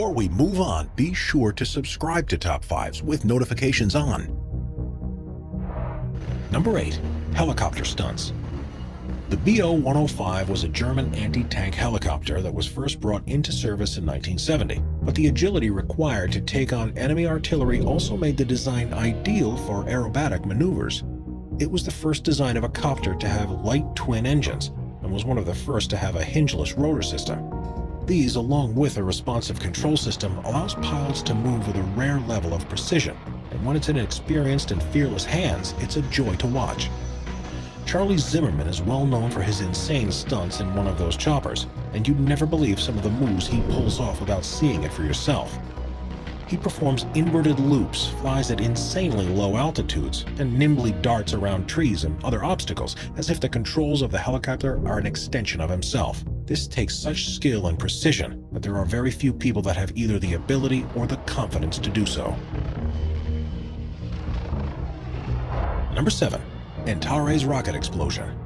Before we move on, be sure to subscribe to Top 5s with notifications on. Number 8. Helicopter stunts. The BO-105 was a German anti-tank helicopter that was first brought into service in 1970, but the agility required to take on enemy artillery also made the design ideal for aerobatic maneuvers. It was the first design of a copter to have light twin engines, and was one of the first to have a hingeless rotor system. These, along with a responsive control system, allows pilots to move with a rare level of precision, and when it's in experienced and fearless hands, it's a joy to watch. Charlie Zimmerman is well known for his insane stunts in one of those choppers, and you'd never believe some of the moves he pulls off without seeing it for yourself. He performs inverted loops, flies at insanely low altitudes, and nimbly darts around trees and other obstacles as if the controls of the helicopter are an extension of himself. This takes such skill and precision that there are very few people that have either the ability or the confidence to do so. Number 7. Antares rocket explosion.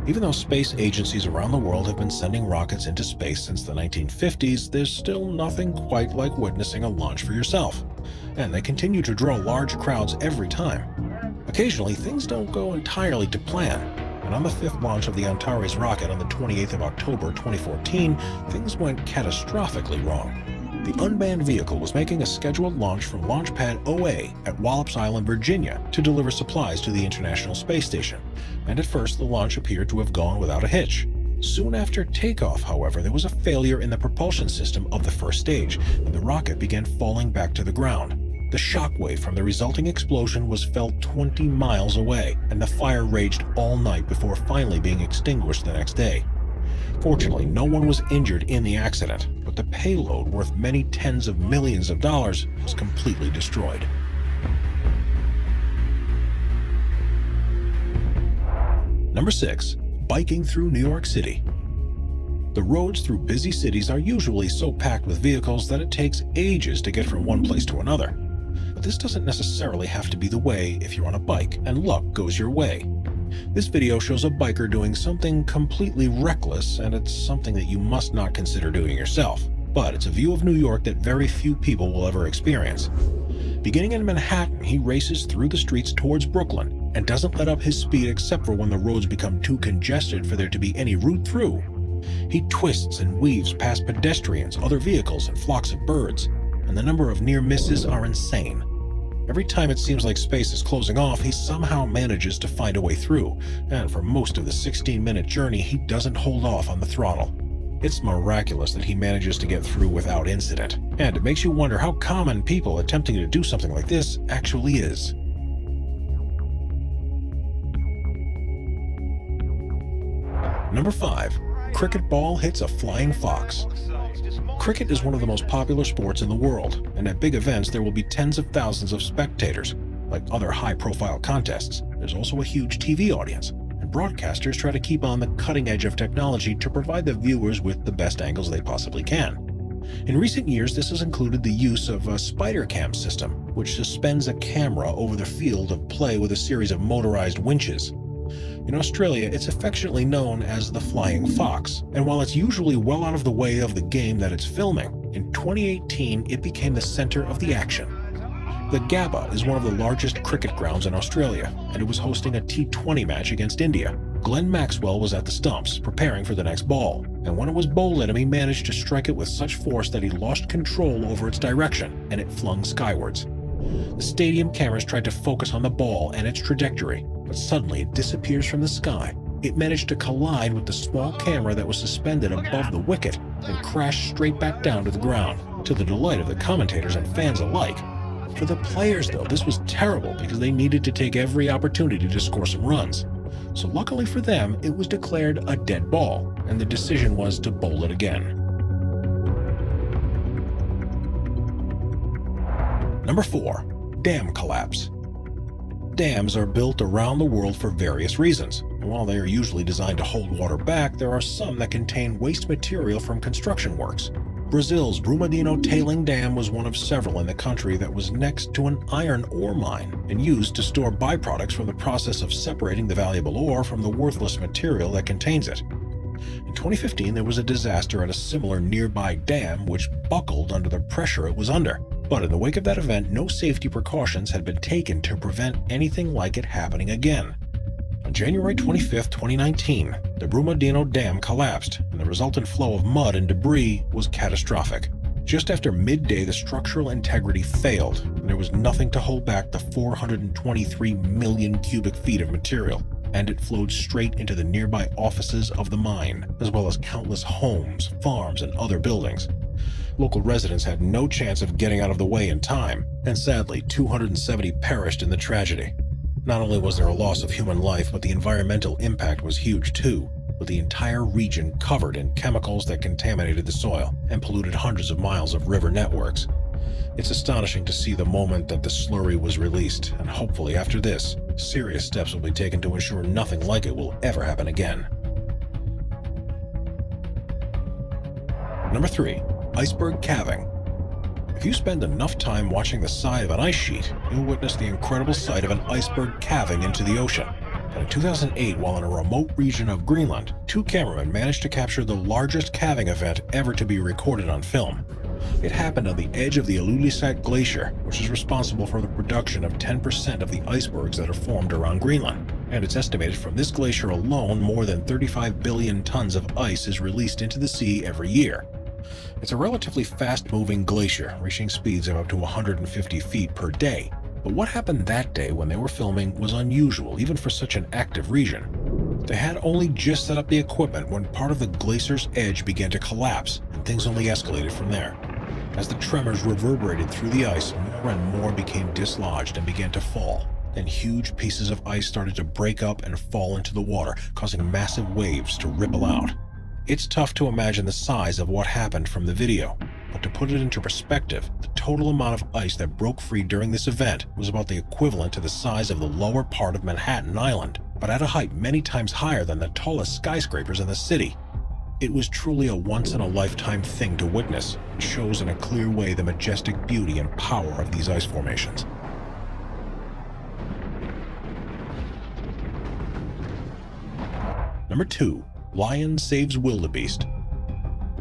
Even though space agencies around the world have been sending rockets into space since the 1950s, there's still nothing quite like witnessing a launch for yourself. And they continue to draw large crowds every time. Occasionally, things don't go entirely to plan, and on the 5th launch of the Antares rocket on the 28th of October 2014, things went catastrophically wrong. The unmanned vehicle was making a scheduled launch from Launch Pad OA at Wallops Island, Virginia, to deliver supplies to the International Space Station, and at first the launch appeared to have gone without a hitch. Soon after takeoff, however, there was a failure in the propulsion system of the first stage, and the rocket began falling back to the ground. The shockwave from the resulting explosion was felt 20 miles away, and the fire raged all night before finally being extinguished the next day. Fortunately, no one was injured in the accident, but the payload, worth many tens of millions of dollars, was completely destroyed. Number 6. Biking through New York City. The roads through busy cities are usually so packed with vehicles that it takes ages to get from one place to another. But this doesn't necessarily have to be the way if you're on a bike and luck goes your way. This video shows a biker doing something completely reckless, and it's something that you must not consider doing yourself. But it's a view of New York that very few people will ever experience. Beginning in Manhattan, he races through the streets towards Brooklyn and doesn't let up his speed except for when the roads become too congested for there to be any route through. He twists and weaves past pedestrians, other vehicles, and flocks of birds, and the number of near misses are insane. Every time it seems like space is closing off, he somehow manages to find a way through, and for most of the 16-minute journey, he doesn't hold off on the throttle. It's miraculous that he manages to get through without incident, and it makes you wonder how common people attempting to do something like this actually is. Number 5. Cricket ball hits a flying fox. Cricket is one of the most popular sports in the world, and at big events there will be tens of thousands of spectators. Like other high-profile contests, there's also a huge TV audience, and broadcasters try to keep on the cutting edge of technology to provide the viewers with the best angles they possibly can. In recent years, this has included the use of a spider cam system, which suspends a camera over the field of play with a series of motorized winches. In Australia, it's affectionately known as the flying fox, and while it's usually well out of the way of the game that it's filming, in 2018 it became the center of the action. The Gabba is one of the largest cricket grounds in Australia, and it was hosting a T20 match against India. Glenn Maxwell was at the stumps, preparing for the next ball, and when it was bowled at him, he managed to strike it with such force that he lost control over its direction, and it flung skywards. The stadium cameras tried to focus on the ball and its trajectory, but suddenly it disappears from the sky. It managed to collide with the small camera that was suspended above the wicket and crash straight back down to the ground, to the delight of the commentators and fans alike. For the players, though, this was terrible because they needed to take every opportunity to score some runs. So luckily for them, it was declared a dead ball, and the decision was to bowl it again. Number 4. Dam collapse. Dams are built around the world for various reasons, and while they are usually designed to hold water back, there are some that contain waste material from construction works. Brazil's Brumadinho tailing dam was one of several in the country that was next to an iron ore mine and used to store byproducts from the process of separating the valuable ore from the worthless material that contains it. In 2015, there was a disaster at a similar nearby dam which buckled under the pressure it was under. But in the wake of that event, no safety precautions had been taken to prevent anything like it happening again. On January 25, 2019, the Brumadinho Dam collapsed, and the resultant flow of mud and debris was catastrophic. Just after midday, the structural integrity failed, and there was nothing to hold back the 423 million cubic feet of material, and it flowed straight into the nearby offices of the mine, as well as countless homes, farms, and other buildings. Local residents had no chance of getting out of the way in time, and sadly, 270 perished in the tragedy. Not only was there a loss of human life, but the environmental impact was huge too, with the entire region covered in chemicals that contaminated the soil and polluted hundreds of miles of river networks. It's astonishing to see the moment that the slurry was released, and hopefully after this, serious steps will be taken to ensure nothing like it will ever happen again. Number 3. Iceberg calving. If you spend enough time watching the side of an ice sheet, you'll witness the incredible sight of an iceberg calving into the ocean. And in 2008, while in a remote region of Greenland, 2 cameramen managed to capture the largest calving event ever to be recorded on film. It happened on the edge of the Ilulissat Glacier, which is responsible for the production of 10% of the icebergs that are formed around Greenland. And it's estimated from this glacier alone, more than 35 billion tons of ice is released into the sea every year. It's a relatively fast-moving glacier, reaching speeds of up to 150 feet per day. But what happened that day when they were filming was unusual, even for such an active region. They had only just set up the equipment when part of the glacier's edge began to collapse, and things only escalated from there. As the tremors reverberated through the ice, more and more became dislodged and began to fall. Then huge pieces of ice started to break up and fall into the water, causing massive waves to ripple out. It's tough to imagine the size of what happened from the video, but to put it into perspective, the total amount of ice that broke free during this event was about the equivalent to the size of the lower part of Manhattan Island, but at a height many times higher than the tallest skyscrapers in the city. It was truly a once-in-a-lifetime thing to witness, and shows in a clear way the majestic beauty and power of these ice formations. Number 2. Lion saves wildebeest.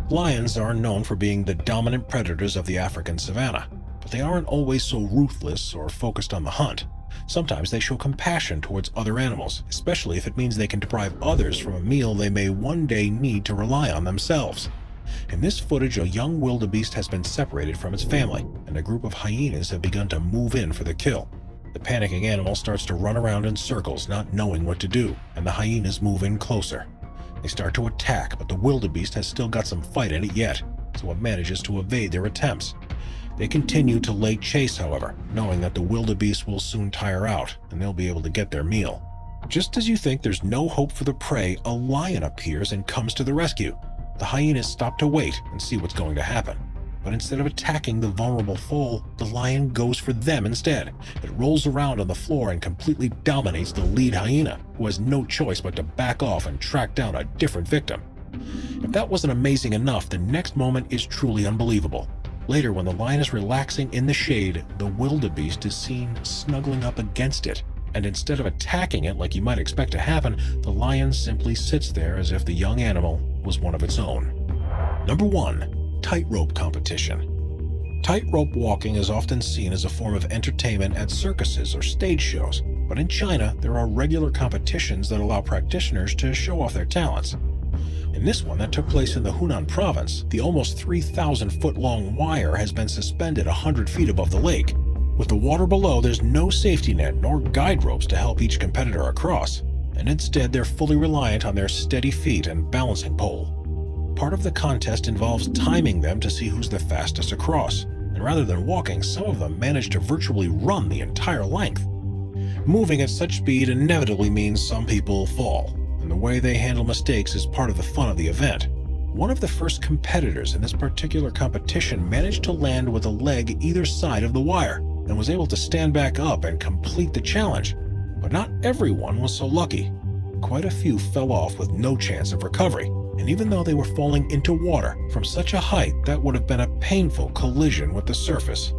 Lions are known for being the dominant predators of the African savanna, but they aren't always so ruthless or focused on the hunt. Sometimes they show compassion towards other animals, especially if it means they can deprive others from a meal they may one day need to rely on themselves. In this footage, a young wildebeest has been separated from its family, and a group of hyenas have begun to move in for the kill. The panicking animal starts to run around in circles, not knowing what to do, and the hyenas move in closer. They start to attack, but the wildebeest has still got some fight in it yet, so it manages to evade their attempts. They continue to lay chase, however, knowing that the wildebeest will soon tire out, and they'll be able to get their meal. Just as you think there's no hope for the prey, a lion appears and comes to the rescue. The hyenas stop to wait and see what's going to happen. But instead of attacking the vulnerable foal, the lion goes for them instead. It rolls around on the floor and completely dominates the lead hyena, who has no choice but to back off and track down a different victim. If that wasn't amazing enough, the next moment is truly unbelievable. Later, when the lion is relaxing in the shade, the wildebeest is seen snuggling up against it. And instead of attacking it like you might expect to happen, the lion simply sits there as if the young animal was one of its own. Number 1. Tightrope competition. Tightrope walking is often seen as a form of entertainment at circuses or stage shows, but in China, there are regular competitions that allow practitioners to show off their talents. In this one that took place in the Hunan province, the almost 3,000-foot-long wire has been suspended 100 feet above the lake. With the water below, there's no safety net nor guide ropes to help each competitor across, and instead they're fully reliant on their steady feet and balancing pole. Part of the contest involves timing them to see who's the fastest across, and rather than walking, some of them manage to virtually run the entire length. Moving at such speed inevitably means some people fall, and the way they handle mistakes is part of the fun of the event. One of the first competitors in this particular competition managed to land with a leg either side of the wire, and was able to stand back up and complete the challenge. But not everyone was so lucky. Quite a few fell off with no chance of recovery. And even though they were falling into water from such a height, that would have been a painful collision with the surface.